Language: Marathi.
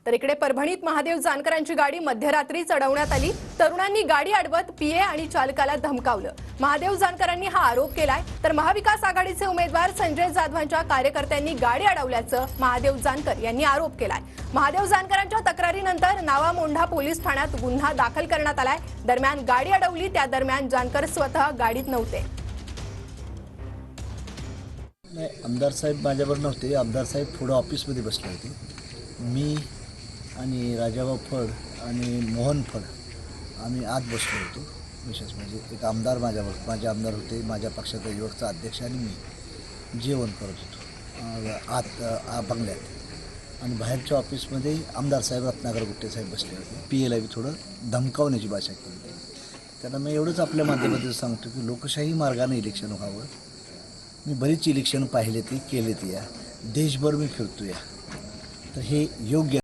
तर इकडे परभणीत महादेव जानकरांची गाडी मध्यरात्री चढवण्यात आली। तरुणांनी गाडी अडवत पीए आणि चालकाला धमकावलं। महादेव जानकरांनी हा आरोप केलाय। तर महाविकास आघाडीचे उमेदवार संजय जाधवांच्या कार्यकर्त्यांनी गाडी अडवल्याचं महादेव जानकर यांनी आरोप केलाय। महादेव जानकरांच्या तक्रारीनंतर नावामोंढा पोलीस ठाण्यात गुन्हा दाखल करण्यात आलाय। दरम्यान गाडी अडवली त्या दरम्यान जानकर स्वतः गाडीत नव्हते। नाही, आमदार साहेब माझ्यावर नव्हते। आमदार साहेब पुढे ऑफिसमध्ये बसले होते। मी आणि राजाभाऊ फड आणि मोहन फड आम्ही आत बसलो होतो। विशेष म्हणजे एक आमदार माझे आमदार होते, माझ्या पक्षाचा युवकचा अध्यक्ष आणि मी जेवण करत होतो आत बंगल्यात। आणि बाहेरच्या ऑफिसमध्ये आमदार साहेब रत्नाकर गुट्टे साहेब बसले होते। पीएला बी थोडं धमकावण्याची भाषा केली होती। त्यांना मी एवढंच आपल्या माध्यमातून सांगतो की लोकशाही मार्गाने इलेक्शन व्हावं। मी बरीच इलेक्शन पाहिले ती केले ती, या देशभर मी फिरतो या, तर हे योग्य